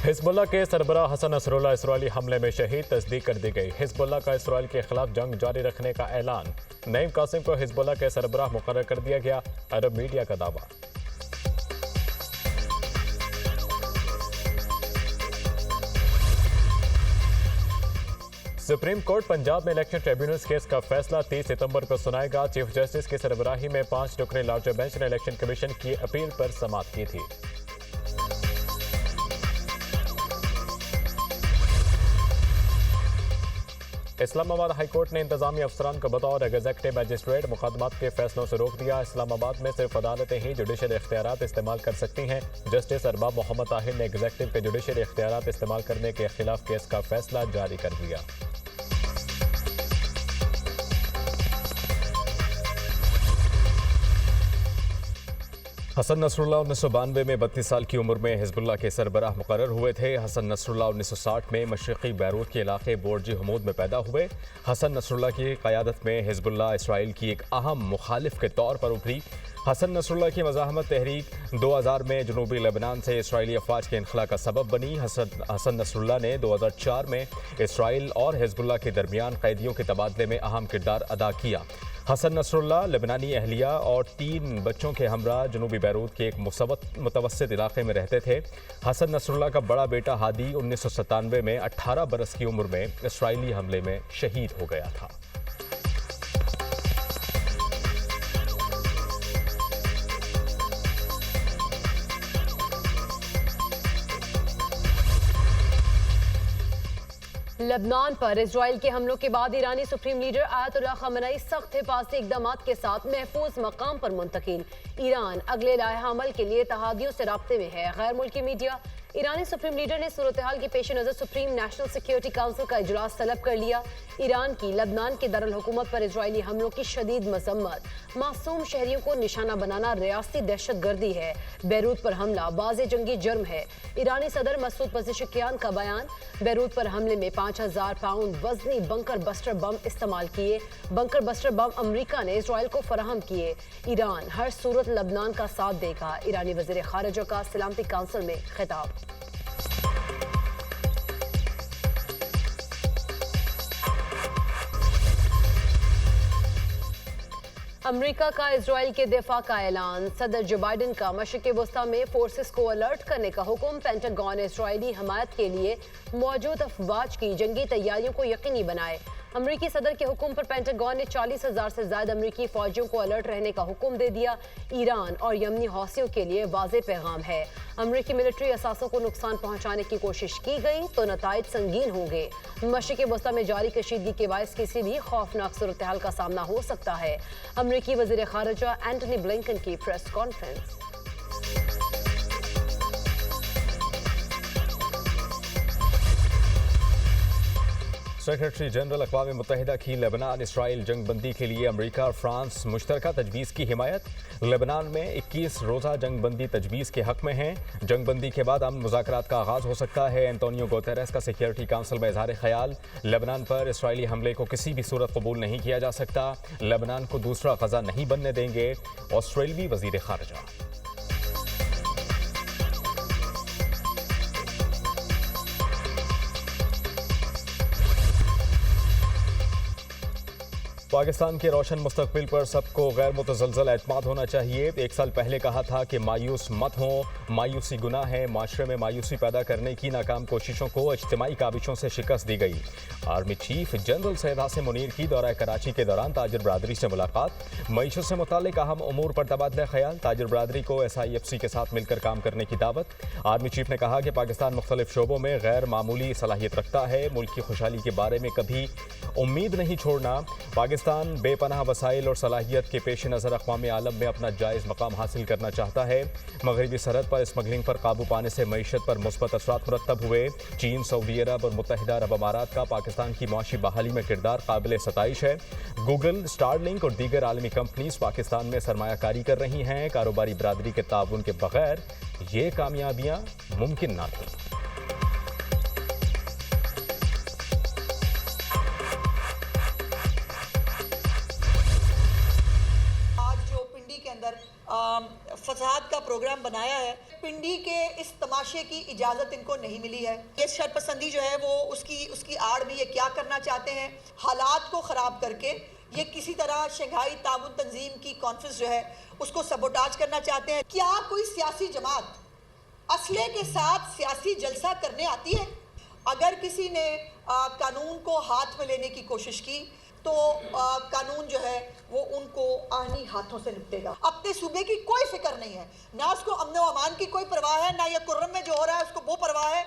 Hezbollah के सरबराह Hasan Nasrallah Israeli हमले में शहीद, तस्दीक कर दी गई। हिजबुल्लाह का इसराइल के खिलाफ जंग जारी रखने का ऐलान। नईम कासिम को हिजबुल्लाह के सरबराह मुकर्रर कर दिया गया, अरब मीडिया का दावा। सुप्रीम कोर्ट पंजाब में इलेक्शन ट्रिब्यूनल्स केस का फैसला 30 सितंबर को सुनाएगा। चीफ जस्टिस की सरबराही में 5 रुकनी लार्जर बेंच ने इलेक्शन कमीशन की अपील पर समाअत की थी। इस्लामाबाद हाई कोर्ट ने इंतजामी अफसरान को बतौर एग्जीक्यूटिव मजिस्ट्रेट मुकदमात के फैसलों से रोक दिया। इस्लामाबाद में सिर्फ अदालतें ही जुडिशल इख्तियारात इस्तेमाल कर सकती हैं। जस्टिस अरबाब मोहम्मद ताहिर ने एग्जीक्यूटिव के जुडिशल इख्तियारात इस्तेमाल करने के खिलाफ केस का फैसला जारी कर दिया। हसन नसरुल्लाह 1992 में 32 साल की उम्र में हिजबुल्लाह के सरबराह मुकर्रर हुए थे। हसन नसरुल्लाह 1960 में मशरक़ी बैरूत के इलाके बोर्जी हमूद में पैदा हुए। हसन नसरुल्लाह की क़यादत में हिजबुल्लाह इसराइल की एक अहम मुखालिफ के तौर पर उभरी। हसन नसरुल्लाह की मज़ाहमत तहरीक 2000 में जनूबी लेबनान से इसराइली अफवाज के इनखला का सबब बनी। हसन नसरुल्लाह ने 2004 में इसराइल और हिजबुल्लाह के दरमियान कैदियों के तबादले में अहम किरदार अदा किया। हसन नसरुल्लाह लेबनानी अहलिया और 3 बच्चों के हमरा जनूबी बैरूत के एक मुतवस्सित इलाके में रहते थे। हसन नसरुल्लाह का बड़ा बेटा हादी 1997 में 18 बरस की उम्र में इसराइली हमले में शहीद हो गया था। लेबनान पर इजराइल के हमलों के बाद ईरानी सुप्रीम लीडर आयतुल्लाह ख़ामेनी सख्त हिफाजती इक़दामात के साथ महफूज मकाम पर मुंतकिल। ईरान अगले लाहे-अमल के लिए तहादियों से राब्ते में है। गैर मुल्की मीडिया ईरानी सुप्रीम लीडर ने सूरत हाल के पेश नज़र सुप्रीम नेशनल सिक्योरिटी काउंसिल का इजलास तलब कर लिया। ईरान की लेबनान के दारुल हुकूमत पर इजरायली हमलों की शदीद मजम्मत। मासूम शहरियों को निशाना बनाना रियासती दहशत गर्दी है। बैरूत पर हमला वाज़े जंगी जुर्म है। ईरानी सदर मसूद पज़ेशकियान का बयान। बैरूत पर हमले में 5000 पाउंड वजनी बंकर बस्टर बम इस्तेमाल किए। बंकर बस्टर बम अमरीका ने इसराइल को फराहम किए। ईरान हर सूरत लेबनान का साथ देगा। ईरानी वज़ीर ख़ारिजा का सलामती काउंसिल में खिताब। अमेरिका का इजराइल के दिफा का ऐलान। सदर जो बाइडन का मशरिक़ वस्ता में फोर्सेस को अलर्ट करने का हुक्म। पेंटागन ने इजरायली हमायत के लिए मौजूद अफवाज की जंगी तैयारियों को यकीनी बनाए। अमरीकी सदर के हुक्म पर पेंटागन ने 40,000 से ज्यादा अमरीकी फौजियों को अलर्ट रहने का हुक्म दे दिया। ईरान और यमनी हौसियों के लिए वाज़ेह पैगाम है। अमरीकी मिलिट्री असासों को नुकसान पहुंचाने की कोशिश की गई तो नताइज संगीन होंगे। मशरिक़ वस्ता में जारी कशीदगी के बायस किसी भी खौफनाक सूरत हाल का सामना हो सकता है। अमरीकी वज़ीर ख़ारिजा एंटनी ब्लिंकन की प्रेस कॉन्फ्रेंस। सेक्रेटरी जनरल अक़वाम मुत्तहिदा की लेबनान इसराइल जंगबंदी के लिए अमरीका और फ्रांस मुश्तरका तजवीज़ की हिमायत। लेबनान में 21 रोज़ा जंगबंदी तजवीज़ के हक़ में हैं। जंगबंदी के बाद अमन मुज़ाकरात का आगाज़ हो सकता है। एंटोनियो गुतेरेस का सिक्योरिटी काउंसिल में इज़हार ख्याल। लेबनान पर इसराइली हमले को किसी भी सूरत कबूल नहीं किया जा सकता। लेबनान को दूसरा गज़ा नहीं बनने देंगे ऑस्ट्रेलवी वज़ीर ख़ारिजा। पाकिस्तान के रोशन मुस्तकबिल पर सबको गैर मुतज़लज़ल एतमाद होना चाहिए। 1 साल पहले कहा था कि मायूस मत हो, मायूसी गुनाह है। माशरे में मायूसी पैदा करने की नाकाम कोशिशों को इज्तिमाई काबिशों से शिकस्त दी गई। Army chief general Syed Hasim Munir की दौरा कराची के दौरान ताजिर बरादरी से मुलाकात। मईशत से मुताल्लिक अहम उमूर पर तबादला ख्याल। ताजिर बरादरी को SIFC के साथ मिलकर काम करने की दावत। आर्मी चीफ ने कहा कि पाकिस्तान मुख्तलिफ शोबों में गैर मामूली सलाहियत रखता है। मुल्क की खुशहाली के बारे में कभी उम्मीद नहीं छोड़ना। पाकिस्तान बेपनाह वसाइल और सलाहियत के पेश नज़र अक़वाम आलम में अपना जायज़ मकाम हासिल करना चाहता है। मगरबी सरहद पर स्मगलिंग पर काबू पाने से मईशत पर मुस्बत असरात मुरतब हुए। चीन, सऊदी अरब और मुत्तहिदा अरब अमारात का पाकिस्तान की मुआशी बहाली में किरदार काबिल सताइश है। गूगल, स्टारलिंक और दीगर आलमी कंपनीज पाकिस्तान में सरमायाकारी कर रही हैं। कारोबारी बरादरी के ताउन के बगैर ये कामयाबियाँ मुमकिन ना थी। लेकर फसाद का प्रोग्राम बनाया है। पिंडी के इस तमाशे की इजाज़त इनको नहीं मिली है। ये शरपसंदी जो है वो उसकी आड़ में ये क्या करना चाहते हैं, हालात को ख़राब करके ये किसी तरह शंघाई ताउन तंजीम की कॉन्फ्रेंस जो है उसको सबोटाज करना चाहते हैं। क्या कोई सियासी जमात असले के साथ सियासी जलसा करने आती है? अगर किसी ने कानून को हाथ में लेने की कोशिश की तो कानून जो है वो उनको आहनी हाथों से निपटेगा। अपने सूबे की कोई फिक्र नहीं है, ना उसको अमन व अमान की कोई परवाह है, ना ये कुर्रम में जो हो रहा है उसको वो परवाह है।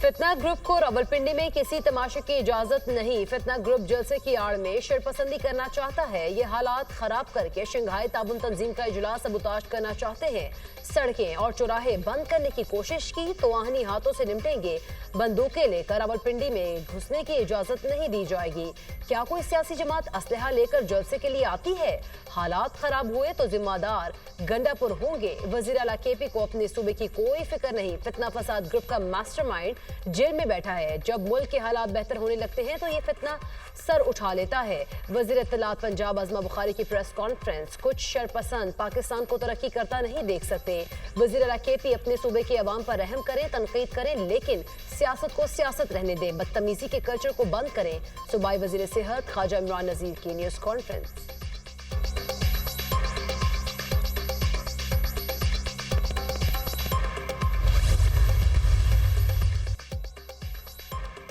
फितना ग्रुप को रावलपिंडी में किसी तमाशे की इजाजत नहीं। फितना ग्रुप जलसे की आड़ में शरपसंदी करना चाहता है। ये हालात खराब करके शंघाई ताउन तंजीम का इजलास सबूताज करना चाहते हैं। सड़कें और चौराहे बंद करने की कोशिश की तो आहनी हाथों से निपटेंगे। बंदूकें लेकर रावलपिंडी में घुसने की इजाजत नहीं दी जाएगी। क्या कोई सियासी जमात असलहा लेकर जलसे के लिए आती है? हालात खराब हुए तो जिम्मेदार गंडापुर होंगे। वजीर आला केपी को अपने सूबे की कोई फिक्र नहीं। फितना फसाद ग्रुप का मास्टरमाइंड जेल में बैठा है। जब मुल्क के हालात बेहतर होने लगते हैं तो ये फितना सर उठा लेता है। वजीर इत्तलात पंजाब अज़मा बुखारी की प्रेस कॉन्फ्रेंस। कुछ शरपसंद पाकिस्तान को तरक्की करता नहीं देख सकते। वजीर आला केपी अपने सूबे के अवाम पर रहम करें, तनकीद करें, लेकिन सियासत को सियासत रहने दें। बदतमीजी के कल्चर को बंद करें। सूबाई वजीर सेहत ख्वाजा इमरान नज़ीर की न्यूज़ कॉन्फ्रेंस।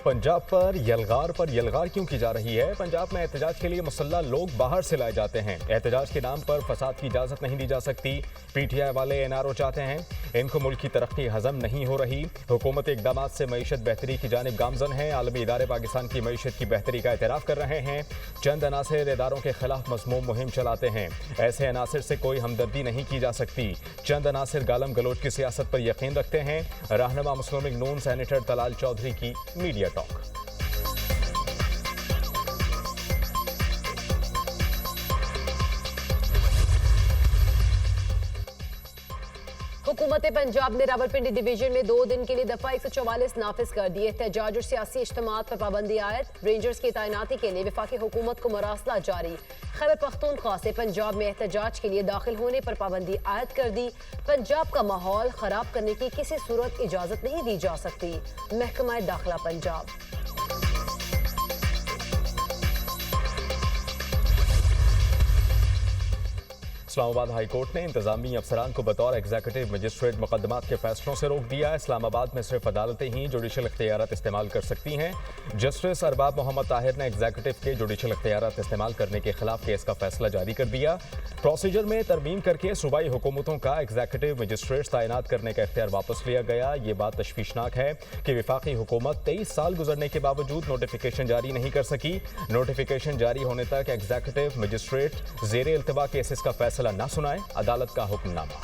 पंजाब पर यलगार क्यों की जा रही है? पंजाब में एहतजाज के लिए मुसल्लह लोग बाहर से लाए जाते हैं। एहतजाज के नाम पर फसाद की इजाज़त नहीं दी जा सकती। पीटीआई वाले एनआरओ चाहते हैं। इनको मुल्क की तरक्की हजम नहीं हो रही। हुकूमत इकदामात से मईशत बेहतरी की जानिब गामजन है। आलमी इदारे पाकिस्तान की मईशत की बेहतरी का एतराफ़ कर रहे हैं। चंद अनासिर इदारों के खिलाफ मज़मूम मुहिम चलाते हैं। ऐसे अनासिर से कोई हमदर्दी नहीं की जा सकती। चंद अनासिर गालम गलोच की सियासत पर यकीन रखते हैं। रहनुमा मुस्लिम लीग नून सेनेटर तलाल चौधरी की मीडिया टॉक। हुकूमत पंजाब ने रावलपिंडी डिवीजन में 2 दिन के लिए दफा 144 नाफिज कर दिए। एहतजाज और सियासी इज्तिमात पर पाबंदी आयद। रेंजर्स की तैनाती के लिए वफाकी हुकूमत को मरासला जारी। खैबर पख्तूनख्वा से पंजाब में एहतजाज के लिए दाखिल होने पर पाबंदी आयद कर दी। पंजाब का माहौल खराब करने की किसी सूरत इजाजत नहीं दी जा सकती। महकमा दाखिला पंजाब। इस्लामाबाद हाई कोर्ट ने इंतजामी अफसरान को बतौर एग्जीक्यूटिव मजिस्ट्रेट मुकदमात के फैसलों से रोक दिया। इस्लामाबाद में सिर्फ अदालतें ही जुडिशल इख्तियारात इस्तेमाल कर सकती हैं। जस्टिस अरबाब मोहम्मद ताहिर ने एग्जीक्यूटिव के जुडिशल इख्तियारात इस्तेमाल करने के खिलाफ केस का फैसला जारी कर दिया। प्रोसीजर में तरमीम करके सूबाई हुकूमतों का एग्जीक्यूटिव मजिस्ट्रेट तैनात करने का इख्तियार वापस लिया गया। ये बात तशवीशनाक है कि वफाकी हुकूमत 23 साल गुजरने के बावजूद नोटिफिकेशन जारी नहीं कर सकी। नोटिफिकेशन जारी होने तक एग्जीक्यूटिव मजिस्ट्रेट ज़ेर इल्तवा केसेस का फैसला ना सुनाए। अदालत का हुक्मनामा।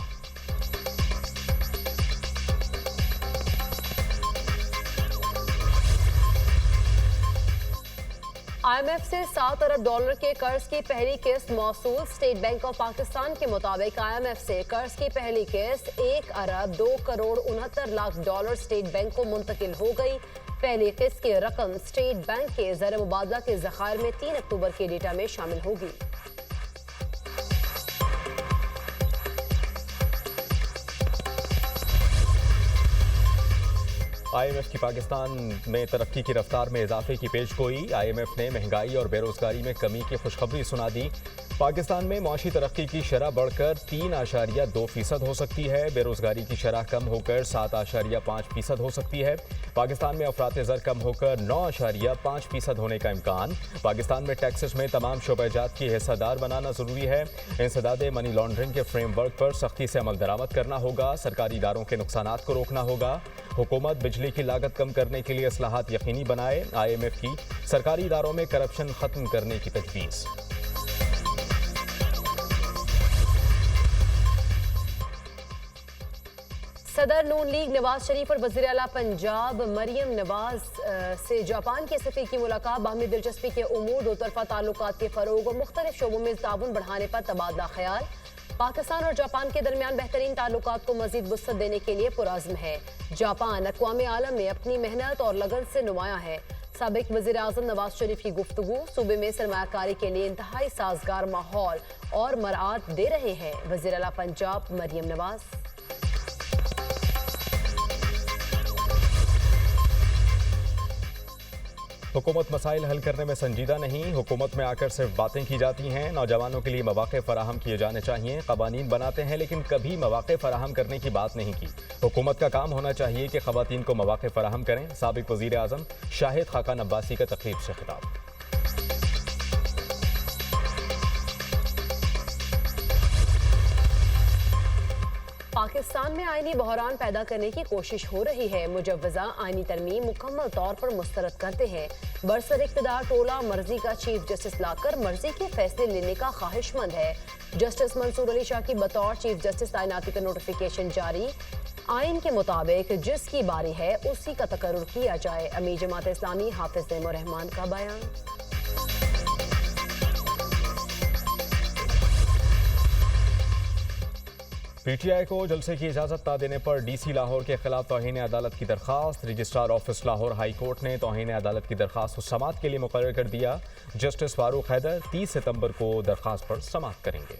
IMF से $7 अरब के कर्ज की पहली किस्त मौसूल। स्टेट बैंक ऑफ पाकिस्तान के मुताबिक IMF से कर्ज की पहली किस्त $1 अरब 2 करोड़ 69 लाख स्टेट बैंक को मुंतकिल हो गई। पहली किस्त की रकम स्टेट बैंक के ज़र मुबादला के ज़खायर में 3 अक्टूबर के डेटा में शामिल होगी। IMF की पाकिस्तान में तरक्की की रफ्तार में इजाफे की पेशगोई। IMF ने महंगाई और बेरोजगारी में कमी की खुशखबरी सुना दी। पाकिस्तान में मुआशी तरक्की की शरह बढ़कर 3.2% हो सकती है। बेरोजगारी की शरह कम होकर 7.5% हो सकती है। पाकिस्तान में अफरात ज़र कम होकर 9.5% होने का इम्कान। पाकिस्तान में टैक्सेस में तमाम शोबेजात की हिस्सेदार बनाना ज़रूरी है। इंसदाद मनी लॉन्ड्रिंग के फ्रेमवर्क पर सख्ती से अमल दरामद करना होगा। सरकारी इदारों के नुकसानात को रोकना होगा। हुकूमत बिजली की लागत कम करने के लिए इस्लाहात यकीनी बनाए। IMF की सरकारी इदारों में करप्शन खत्म करने की तजवीज़। सदर नून लीग नवाज शरीफ और वज़ीर आला पंजाब मरियम नवाज से जापान के सफ़ीर की मुलाकात। बाहमी दिलचस्पी के उमूर, दो तरफा ताल्लुकात के फ़रोग और मुख्तलिफ शोबों में ताउन बढ़ाने पर तबादला ख्याल। पाकिस्तान और जापान के दरमियान बेहतरीन ताल्लुकात को मजीद वुसअत देने के लिए पुरअज़्म है। जापान अक़वाम आलम में अपनी मेहनत और लगन से नुमायां है। साबिक वज़ीर आज़म नवाज शरीफ की गुफ्तगू, सूबे में सरमायाकारी के लिए इंतहाई साजगार माहौल और मराद दे रहे हैं वज़ीर आला पंजाब मरियम नवाज। हुकूमत मसाइल हल करने में संजीदा नहीं, हुकूमत में आकर सिर्फ बातें की जाती हैं। नौजवानों के लिए मौक़े फराहम किए जाने चाहिए। क़वानीन बनाते हैं लेकिन कभी मौक़े फराहम करने की बात नहीं की। हुकूमत का काम होना चाहिए कि ख़वातीन को मौक़े फराहम करें। साबिक वज़ीर आज़म शाहिद खाकान अब्बासी का तक़रीब से खिताब। पाकिस्तान में आईनी बहरान पैदा करने की कोशिश हो रही है। मुजव्वज़ा आईनी तरमीम मुकम्मल तौर पर मुस्तरद करते हैं। बरसर इक़्तिदार टोला मर्जी का चीफ जस्टिस लाकर मर्जी के फैसले लेने का ख्वाहिशमंद है। जस्टिस मंसूर अली शाह की बतौर चीफ जस्टिस तैनाती का नोटिफिकेशन जारी। आइन के मुताबिक जिसकी बारी है उसी का तकर्रुर किया जाए। अमीर जमात इस्लामी हाफिज नईमुर रहमान का बयान। पीटीआई को जलसे की इजाजत ना देने पर डीसी लाहौर के खिलाफ तौहीन अदालत की दरखास्त। Registrar office Lahore high court ने तौहीन अदालत की दरखास्त को समाअत के लिए मुकर्रर कर दिया। जस्टिस फारूक हैदर 30 सितंबर को दरखास्त पर समाअत करेंगे।